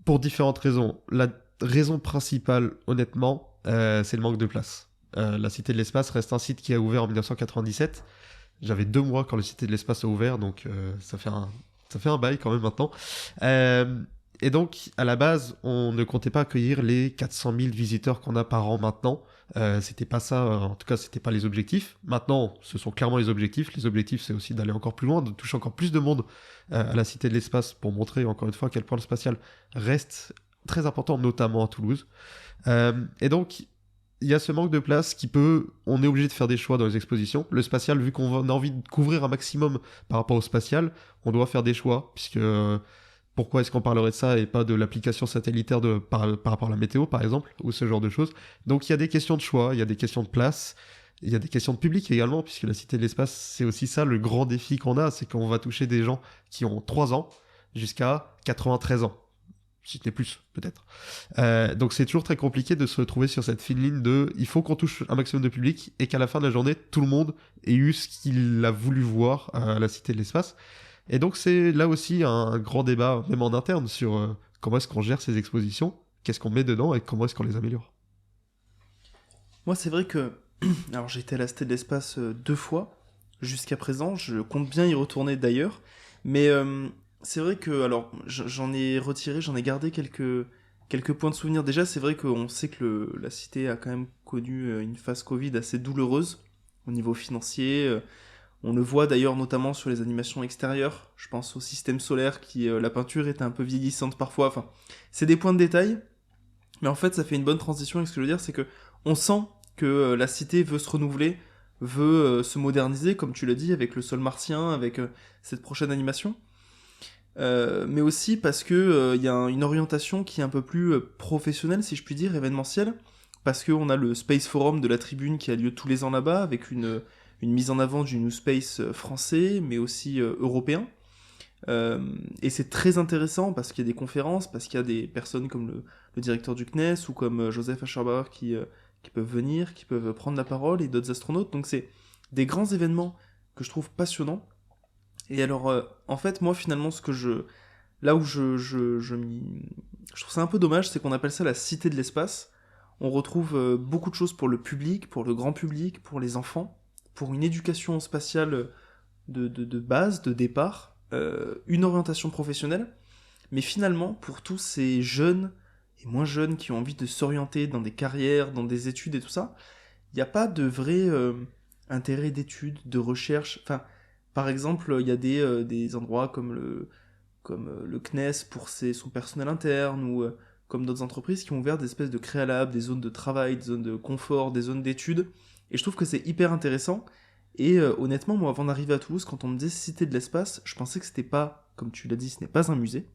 pour différentes raisons. La raison principale, honnêtement, c'est le manque de place. La Cité de l'Espace reste un site qui a ouvert en 1997. J'avais 2 mois quand la Cité de l'Espace a ouvert, donc ça fait un bail quand même maintenant. Et donc, à la base, on ne comptait pas accueillir les 400 000 visiteurs qu'on a par an maintenant. C'était pas ça, en tout cas, c'était pas les objectifs. Maintenant, ce sont clairement les objectifs. Les objectifs, c'est aussi d'aller encore plus loin, de toucher encore plus de monde à la Cité de l'Espace pour montrer encore une fois à quel point le spatial reste très important, notamment à Toulouse. Et donc, il y a ce manque de place on est obligé de faire des choix dans les expositions. Le spatial, vu qu'on a envie de couvrir un maximum par rapport au spatial, on doit faire des choix, puisque pourquoi est-ce qu'on parlerait de ça et pas de l'application satellitaire par rapport à la météo, par exemple, ou ce genre de choses. Donc il y a des questions de choix, il y a des questions de place, il y a des questions de public également, puisque la Cité de l'Espace, c'est aussi ça le grand défi qu'on a, c'est qu'on va toucher des gens qui ont 3 ans jusqu'à 93 ans. Si ce n'est plus, peut-être. Donc c'est toujours très compliqué de se retrouver sur cette fine ligne il faut qu'on touche un maximum de public et qu'à la fin de la journée, tout le monde ait eu ce qu'il a voulu voir à la Cité de l'Espace. Et donc c'est là aussi un grand débat, même en interne, sur comment est-ce qu'on gère ces expositions, qu'est-ce qu'on met dedans et comment est-ce qu'on les améliore. Moi, c'est vrai que... Alors, j'ai été à la Cité de l'Espace 2 fois, jusqu'à présent. Je compte bien y retourner d'ailleurs. Mais c'est vrai que... Alors, j'en ai gardé quelques points de souvenir. Déjà, c'est vrai qu'on sait que la Cité a quand même connu une phase Covid assez douloureuse au niveau financier. On le voit d'ailleurs notamment sur les animations extérieures. Je pense au système solaire la peinture était un peu vieillissante parfois. Enfin, c'est des points de détail. Mais en fait, ça fait une bonne transition. Et ce que je veux dire, c'est que on sent que la cité veut se renouveler, veut se moderniser, comme tu l'as dit, avec le sol martien, avec cette prochaine animation. Mais aussi parce que y a une orientation qui est un peu plus professionnelle, si je puis dire, événementielle. Parce qu'on a le Space Forum de la Tribune qui a lieu tous les ans là-bas, avec une mise en avant du New Space français, mais aussi européen. Et c'est très intéressant parce qu'il y a des conférences, parce qu'il y a des personnes comme le directeur du CNES ou comme Joseph Ascherbauer qui peuvent venir, qui peuvent prendre la parole, et d'autres astronautes. Donc c'est des grands événements que je trouve passionnants. Et alors, en fait, moi, finalement, là où je trouve ça un peu dommage, c'est qu'on appelle ça la cité de l'espace. On retrouve beaucoup de choses pour le public, pour le grand public, pour les enfants, pour une éducation spatiale de base, de départ, une orientation professionnelle. Mais finalement, pour tous ces jeunes et moins jeunes qui ont envie de s'orienter dans des carrières, dans des études et tout ça, il n'y a pas de vrai intérêt d'études, de recherche. Enfin, par exemple, il y a des endroits comme le CNES pour son personnel interne, ou comme d'autres entreprises qui ont ouvert des espèces de créalabs, des zones de travail, des zones de confort, des zones d'études. Et je trouve que c'est hyper intéressant. Et honnêtement, moi, avant d'arriver à Toulouse, quand on me disait Cité de l'espace, je pensais que c'était pas, comme tu l'as dit, ce n'est pas un musée.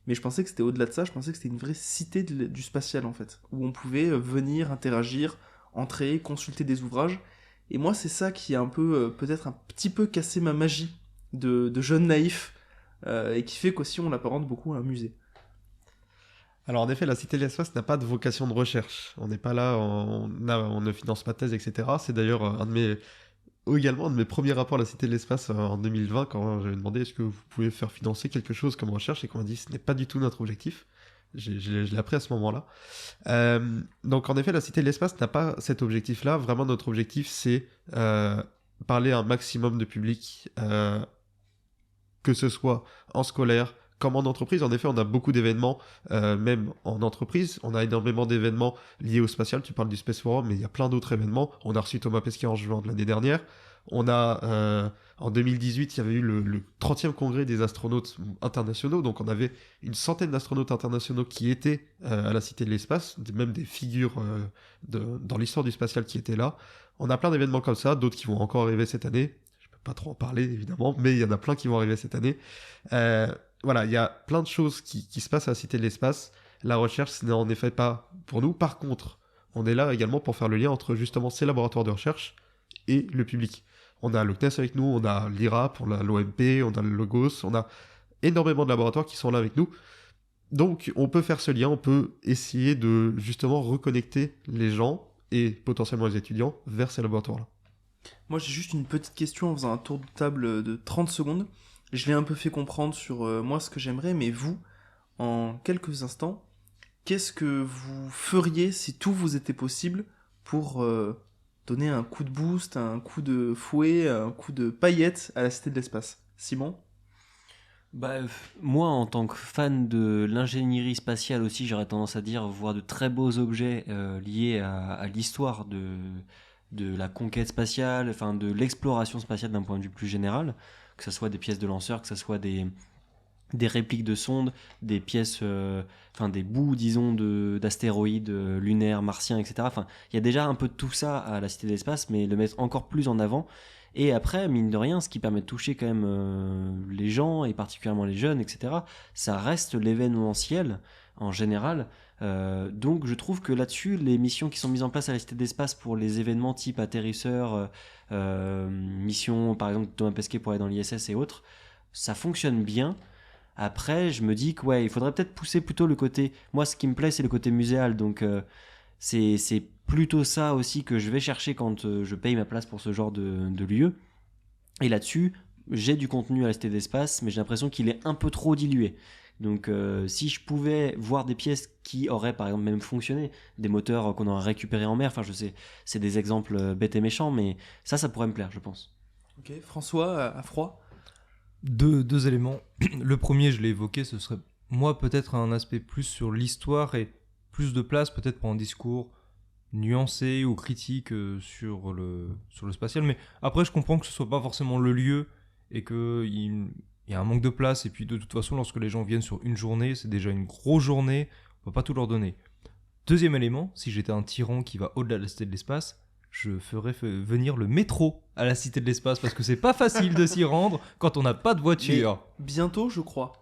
Mais je pensais que c'était au-delà de ça, je pensais que c'était une vraie cité du spatial, en fait. Où on pouvait venir, interagir, entrer, consulter des ouvrages. Et moi, c'est ça qui a un peu, peut-être un petit peu cassé ma magie de jeune naïf, et qui fait qu'aussi on l'apparente beaucoup à un musée. Alors en effet, la Cité de l'Espace n'a pas de vocation de recherche. On n'est pas là, on ne finance pas de thèse, etc. C'est d'ailleurs également un de mes premiers rapports à la Cité de l'Espace en 2020, quand j'avais demandé est-ce que vous pouvez faire financer quelque chose comme recherche, et qu'on m'a dit ce n'est pas du tout notre objectif. Je l'ai appris à ce moment-là. Donc en effet, la Cité de l'Espace n'a pas cet objectif-là. Vraiment, notre objectif, c'est parler à un maximum de public, que ce soit en scolaire, comme en entreprise. En effet, on a beaucoup d'événements, même en entreprise. On a énormément d'événements liés au spatial. Tu parles du Space Forum, mais il y a plein d'autres événements. On a reçu Thomas Pesquet en juin de l'année dernière. On a, en 2018, il y avait eu le 30e congrès des astronautes internationaux. Donc, on avait une centaine d'astronautes internationaux qui étaient à la Cité de l'Espace, même des figures dans l'histoire du spatial qui étaient là. On a plein d'événements comme ça, d'autres qui vont encore arriver cette année. Je peux pas trop en parler, évidemment, mais il y en a plein qui vont arriver cette année. Voilà, il y a plein de choses qui se passent à la Cité de l'Espace. La recherche, ce n'est en effet pas pour nous. Par contre, on est là également pour faire le lien entre justement ces laboratoires de recherche et le public. On a le CNES avec nous, on a l'IRAP, on a l'OMP, on a le Logos, on a énormément de laboratoires qui sont là avec nous. Donc, on peut faire ce lien, on peut essayer de justement reconnecter les gens et potentiellement les étudiants vers ces laboratoires-là. Moi, j'ai juste une petite question en faisant un tour de table de 30 secondes. Je l'ai un peu fait comprendre sur moi ce que j'aimerais, mais vous, en quelques instants, qu'est-ce que vous feriez si tout vous était possible pour donner un coup de boost, un coup de fouet, un coup de paillette à la Cité de l'Espace? Simon? Moi, en tant que fan de l'ingénierie spatiale aussi, j'aurais tendance à dire voir de très beaux objets liés à l'histoire de la conquête spatiale, enfin de l'exploration spatiale d'un point de vue plus général, que ce soit des pièces de lanceurs, que ce soit des répliques de sondes, des pièces, enfin des bouts, disons, d'astéroïdes lunaires, martiens, etc. Enfin, il y a déjà un peu de tout ça à la Cité de l'Espace, mais le mettre encore plus en avant. Et après, mine de rien, ce qui permet de toucher quand même les gens, et particulièrement les jeunes, etc., ça reste l'événementiel en général. Donc je trouve que là-dessus, les missions qui sont mises en place à la Cité de l'Espace pour les événements type atterrisseur, missions par exemple de Thomas Pesquet pour aller dans l'ISS et autres, ça fonctionne bien. Après, je me dis que ouais, il faudrait peut-être pousser plutôt le côté. Moi, ce qui me plaît, c'est le côté muséal. Donc, c'est plutôt ça aussi que je vais chercher quand je paye ma place pour ce genre de lieu. Et là-dessus, j'ai du contenu à la Cité d'Espace, mais j'ai l'impression qu'il est un peu trop dilué. Donc, si je pouvais voir des pièces qui auraient, par exemple, même fonctionné, des moteurs qu'on aurait récupérés en mer, enfin, je sais, c'est des exemples bêtes et méchants, mais ça pourrait me plaire, je pense. Ok, François, à froid. Deux éléments. Le premier, je l'ai évoqué, ce serait moi peut-être un aspect plus sur l'histoire et plus de place peut-être pour un discours nuancé ou critique sur le spatial. Mais après, je comprends que ce soit pas forcément le lieu et qu'il y a un manque de place. Et puis de toute façon, lorsque les gens viennent sur une journée, c'est déjà une grosse journée, on peut pas tout leur donner. Deuxième élément, si j'étais un tyran qui va au-delà de la Cité de l'Espace, je ferais venir le métro à la Cité de l'Espace parce que c'est pas facile de s'y rendre quand on n'a pas de voiture. Bientôt, je crois.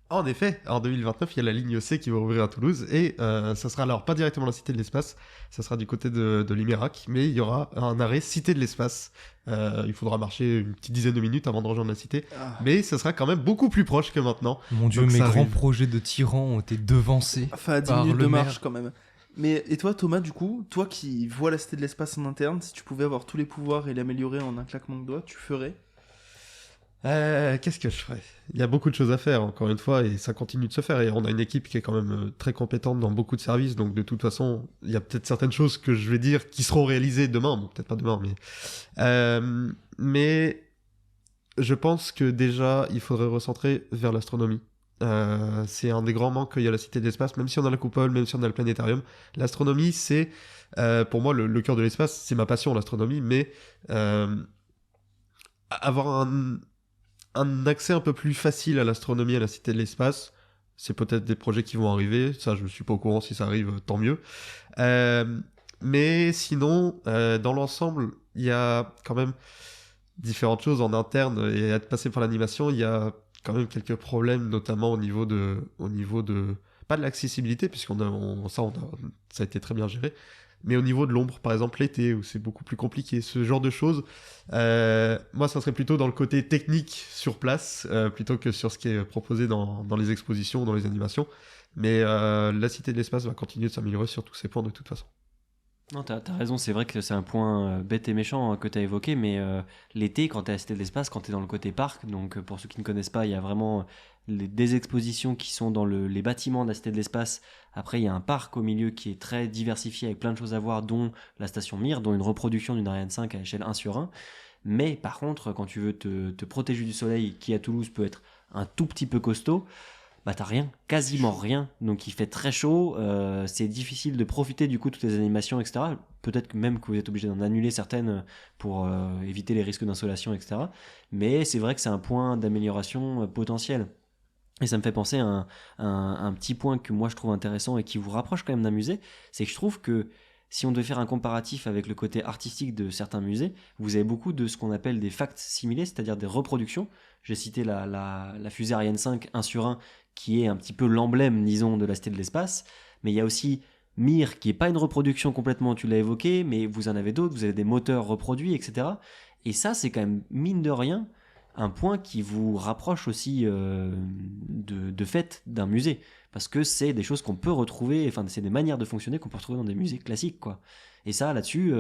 En effet, en 2029, il y a la ligne C qui va ouvrir à Toulouse et ça sera alors pas directement la Cité de l'Espace, ça sera du côté de l'Imérac, mais il y aura un arrêt Cité de l'Espace. Il faudra marcher une petite dizaine de minutes avant de rejoindre la Cité, mais ça sera quand même beaucoup plus proche que maintenant. Mon Dieu, Donc mes ça grands arrive. projets de tyran ont été devancés. Enfin, à 10 par minutes le de maire. marche quand même. Mais et toi, Thomas, du coup, toi qui vois la Cité de l'Espace en interne, si tu pouvais avoir tous les pouvoirs et l'améliorer en un claquement de doigts, tu ferais? Qu'est-ce que je ferais? Il y a beaucoup de choses à faire, encore une fois, et ça continue de se faire. Et on a une équipe qui est quand même très compétente dans beaucoup de services, donc de toute façon, il y a peut-être certaines choses que je vais dire qui seront réalisées demain. Bon, peut-être pas demain, mais je pense que déjà, il faudrait recentrer vers l'astronomie. C'est un des grands manques qu'il y a à la Cité de l'Espace, même si on a la coupole, même si on a le planétarium. L'astronomie, c'est, pour moi, le cœur de l'espace, c'est ma passion, l'astronomie, mais avoir un accès un peu plus facile à l'astronomie à la Cité de l'Espace, c'est peut-être des projets qui vont arriver, ça je ne suis pas au courant, si ça arrive, tant mieux. Mais sinon, dans l'ensemble, il y a quand même différentes choses en interne, et à passer par l'animation, il y a quand même quelques problèmes, notamment au niveau de pas de l'accessibilité, puisqu'on a, ça a été très bien géré, mais au niveau de l'ombre, par exemple l'été, où c'est beaucoup plus compliqué, ce genre de choses, moi ça serait plutôt dans le côté technique sur place, plutôt que sur ce qui est proposé dans les expositions, dans les animations, mais la Cité de l'Espace va continuer de s'améliorer sur tous ces points de toute façon. Non, t'as raison, c'est vrai que c'est un point bête et méchant que t'as évoqué, mais l'été, quand t'es à la Cité de l'Espace, quand t'es dans le côté parc, donc pour ceux qui ne connaissent pas, il y a vraiment des expositions qui sont dans les bâtiments de la Cité de l'Espace. Après, il y a un parc au milieu qui est très diversifié avec plein de choses à voir, dont la station Mir, dont une reproduction d'une Ariane 5 à échelle 1/1. Mais par contre, quand tu veux te protéger du soleil, qui à Toulouse peut être un tout petit peu costaud, bah t'as rien, quasiment rien, donc il fait très chaud, c'est difficile de profiter du coup de toutes les animations, etc. Peut-être que même que vous êtes obligé d'en annuler certaines pour éviter les risques d'insolation, etc. Mais c'est vrai que c'est un point d'amélioration potentiel. Et ça me fait penser à un petit point que moi je trouve intéressant et qui vous rapproche quand même d'un musée, c'est que je trouve que si on devait faire un comparatif avec le côté artistique de certains musées, vous avez beaucoup de ce qu'on appelle des facsimilés, c'est-à-dire des reproductions. J'ai cité la fusée Ariane 5 1/1, qui est un petit peu l'emblème, disons, de la Cité de l'Espace. Mais il y a aussi Mir, qui n'est pas une reproduction complètement, tu l'as évoqué, mais vous en avez d'autres, vous avez des moteurs reproduits, etc. Et ça, c'est quand même, mine de rien, un point qui vous rapproche aussi de fait d'un musée. Parce que c'est des choses qu'on peut retrouver, enfin, c'est des manières de fonctionner qu'on peut retrouver dans des musées classiques, quoi. Et ça, là-dessus,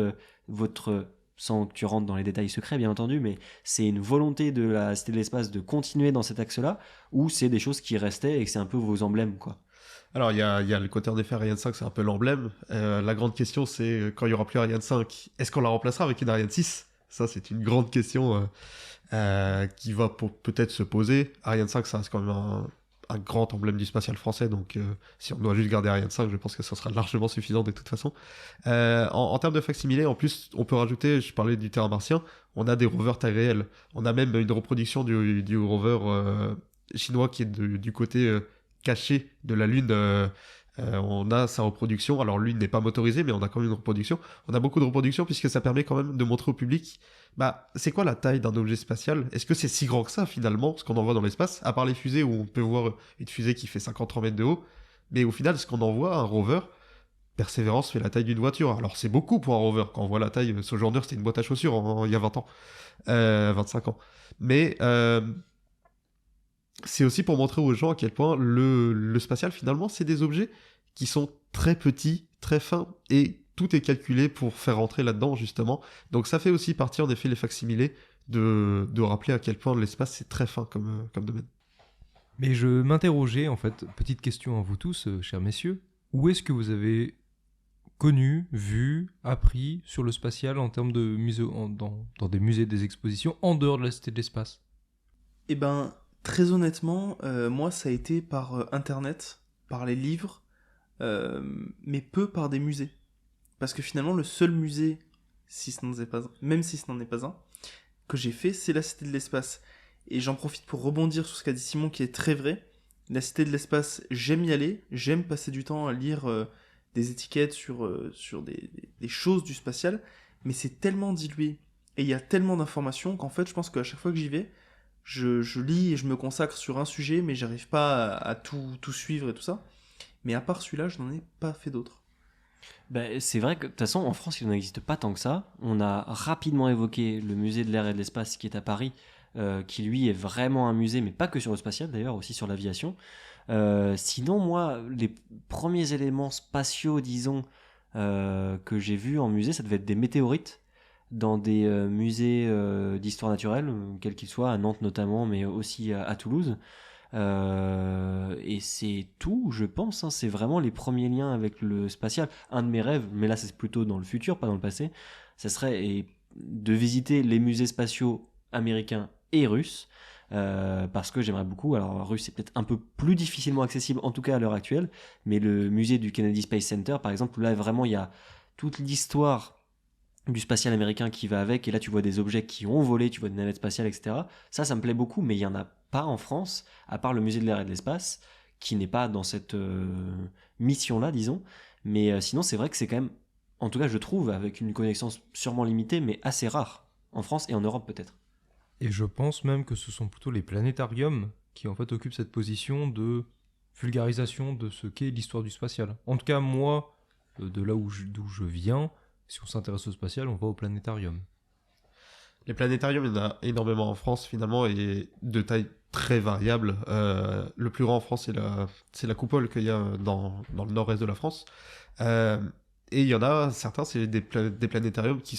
sans que tu rentres dans les détails secrets, bien entendu, mais c'est une volonté de la Cité de l'Espace de continuer dans cet axe-là, ou c'est des choses qui restaient et que c'est un peu vos emblèmes, quoi. Alors, il y a le côté en effet Ariane 5, c'est un peu l'emblème. La grande question, c'est quand il n'y aura plus Ariane 5, est-ce qu'on la remplacera avec une Ariane 6 ? Ça, c'est une grande question qui va peut-être se poser. Ariane 5, ça reste quand même un grand emblème du spatial français, donc si on doit juste garder Ariane 5, je pense que ça sera largement suffisant de toute façon. En termes de facsimilé, en plus, on peut rajouter, je parlais du terrain martien, on a des rovers taille réelle. On a même une reproduction du rover chinois qui est du côté caché de la Lune. On a sa reproduction, alors lui n'est pas motorisé, mais on a quand même une reproduction. On a beaucoup de reproductions puisque ça permet quand même de montrer au public, c'est quoi la taille d'un objet spatial? Est-ce que c'est si grand que ça finalement, ce qu'on envoie dans l'espace? À part les fusées où on peut voir une fusée qui fait 50-30 mètres de haut, mais au final, ce qu'on envoie, un rover, Persévérance fait la taille d'une voiture. Alors c'est beaucoup pour un rover. Quand on voit la taille, Sojourner c'était une boîte à chaussures il y a 20 ans, 25 ans. Mais c'est aussi pour montrer aux gens à quel point le spatial, finalement, c'est des objets qui sont très petits, très fins, et tout est calculé pour faire rentrer là-dedans, justement. Donc ça fait aussi partie, en effet, les facsimilés, de rappeler à quel point l'espace, c'est très fin comme domaine. Mais je m'interrogeais, en fait, petite question à vous tous, chers messieurs, où est-ce que vous avez connu, vu, appris sur le spatial en termes de dans des musées, des expositions, en dehors de la Cité de l'Espace? Eh ben, très honnêtement, moi, ça a été par Internet, par les livres, mais peu par des musées. Parce que finalement, le seul musée, même si ce n'en est pas un, que j'ai fait, c'est la Cité de l'Espace. Et j'en profite pour rebondir sur ce qu'a dit Simon, qui est très vrai. La Cité de l'Espace, j'aime y aller, j'aime passer du temps à lire des étiquettes sur des choses du spatial, mais c'est tellement dilué, et il y a tellement d'informations qu'en fait, je pense qu'à chaque fois que j'y vais, je lis et je me consacre sur un sujet, mais j'arrive pas à tout suivre et tout ça. Mais à part celui-là, je n'en ai pas fait d'autres. C'est vrai que de toute façon en France il n'en existe pas tant que ça. On a rapidement évoqué le musée de l'air et de l'espace qui est à Paris, qui lui est vraiment un musée, mais pas que sur le spatial d'ailleurs, aussi sur l'aviation. Sinon moi, les premiers éléments spatiaux, disons, que j'ai vus en musée, ça devait être des météorites dans des musées d'histoire naturelle, quels qu'ils soient, à Nantes notamment, mais aussi à Toulouse. Et c'est tout, je pense, hein. C'est vraiment les premiers liens avec le spatial. Un de mes rêves, mais là c'est plutôt dans le futur, pas dans le passé, ça serait de visiter les musées spatiaux américains et russes, parce que j'aimerais beaucoup. Alors russe c'est peut-être un peu plus difficilement accessible, en tout cas à l'heure actuelle, mais le musée du Kennedy Space Center par exemple, là vraiment il y a toute l'histoire du spatial américain qui va avec, et là tu vois des objets qui ont volé, tu vois des navettes spatiales, etc. Ça me plaît beaucoup, mais il y en a pas en France, à part le musée de l'air et de l'espace, qui n'est pas dans cette mission-là, disons. Mais sinon, c'est vrai que c'est quand même, en tout cas je trouve, avec une connaissance sûrement limitée, mais assez rare, en France et en Europe peut-être. Et je pense même que ce sont plutôt les planétariums qui en fait occupent cette position de vulgarisation de ce qu'est l'histoire du spatial. En tout cas, moi, de là d'où je viens, si on s'intéresse au spatial, on va au planétarium. Les planétariums, il y en a énormément en France finalement, et de taille très variable. Le plus grand en France, c'est la coupole qu'il y a dans le nord-est de la France. Et il y en a certains, c'est des planétariums qui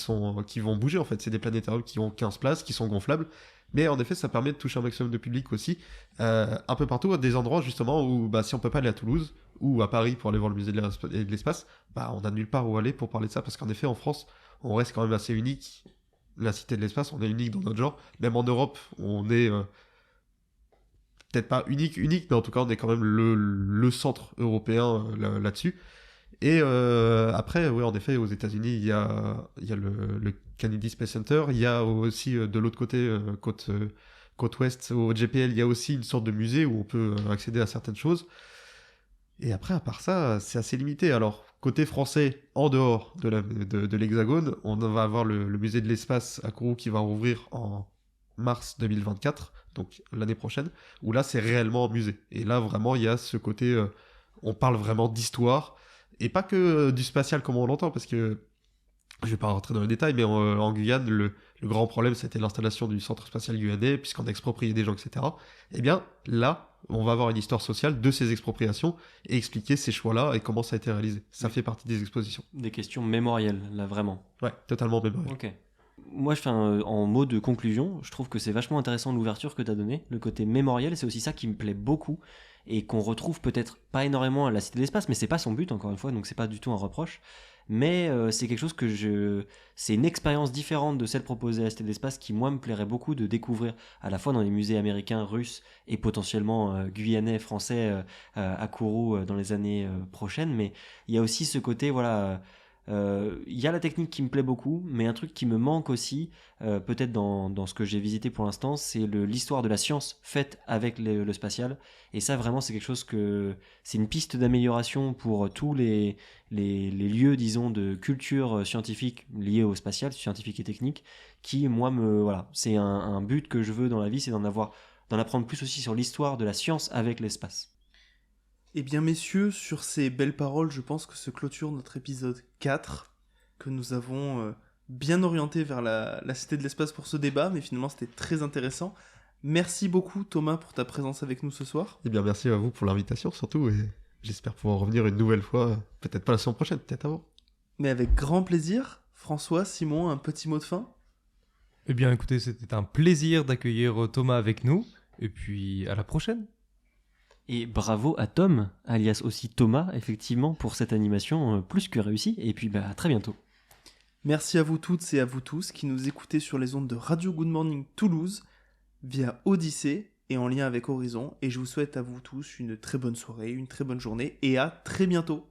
vont bouger en fait. C'est des planétariums qui ont 15 places, qui sont gonflables. Mais en effet, ça permet de toucher un maximum de public aussi. Un peu partout, à des endroits justement où si on peut pas aller à Toulouse ou à Paris pour aller voir le musée de l'espace, on a nulle part où aller pour parler de ça. Parce qu'en effet, en France, on reste quand même assez unique. La Cité de l'Espace, on est unique dans notre genre. Même en Europe, on est peut-être pas unique, mais en tout cas, on est quand même le centre européen là-dessus. Et après, oui, en effet, aux États-Unis, il y a le Kennedy Space Center. Il y a aussi de l'autre côté, côte ouest, au JPL, il y a aussi une sorte de musée où on peut accéder à certaines choses. Et après, à part ça, c'est assez limité. Alors, côté français, en dehors de l'Hexagone, on va avoir le musée de l'espace à Kourou qui va rouvrir en mars 2024, donc l'année prochaine, où là, c'est réellement un musée. Et là, vraiment, il y a ce côté, on parle vraiment d'histoire, et pas que du spatial comme on l'entend, parce que je vais pas rentrer dans les détails, mais en Guyane, le grand problème, c'était l'installation du centre spatial guyanais, puisqu'on a exproprié des gens, etc. Eh bien, là, on va avoir une histoire sociale de ces expropriations et expliquer ces choix-là et comment ça a été réalisé. Ça fait partie des expositions. Des questions mémorielles, là, vraiment. Ouais, totalement mémorielles. Ok. Moi, en mot de conclusion, je trouve que c'est vachement intéressant l'ouverture que tu as donnée. Le côté mémoriel, c'est aussi ça qui me plaît beaucoup et qu'on retrouve peut-être pas énormément à la Cité de l'Espace, mais c'est pas son but, encore une fois, donc c'est pas du tout un reproche. Mais c'est quelque chose c'est une expérience différente de celle proposée à la Cité de l'Espace qui, moi, me plairait beaucoup de découvrir à la fois dans les musées américains, russes et potentiellement guyanais, français à Kourou dans les années prochaines. Mais il y a aussi ce côté, voilà. Il y a la technique qui me plaît beaucoup, mais un truc qui me manque aussi, peut-être dans ce que j'ai visité pour l'instant, c'est l'histoire de la science faite avec le spatial. Et ça, vraiment, c'est quelque chose c'est une piste d'amélioration pour tous les lieux, disons, de culture scientifique liés au spatial, scientifique et technique, qui, moi, voilà, c'est un but que je veux dans la vie, c'est d'en apprendre plus aussi sur l'histoire de la science avec l'espace. Eh bien, messieurs, sur ces belles paroles, je pense que se clôture notre épisode 4, que nous avons bien orienté vers la Cité de l'Espace pour ce débat, mais finalement, c'était très intéressant. Merci beaucoup, Thomas, pour ta présence avec nous ce soir. Eh bien, merci à vous pour l'invitation, surtout, et j'espère pouvoir revenir une nouvelle fois, peut-être pas la semaine prochaine, peut-être avant. Mais avec grand plaisir. François, Simon, un petit mot de fin ? Eh bien, écoutez, c'était un plaisir d'accueillir Thomas avec nous. Et puis, à la prochaine. Et bravo à Tom, alias aussi Thomas, effectivement, pour cette animation plus que réussie. Et puis, à très bientôt. Merci à vous toutes et à vous tous qui nous écoutez sur les ondes de Radio Good Morning Toulouse, via Odyssée et en lien avec Horizon. Et je vous souhaite à vous tous une très bonne soirée, une très bonne journée et à très bientôt.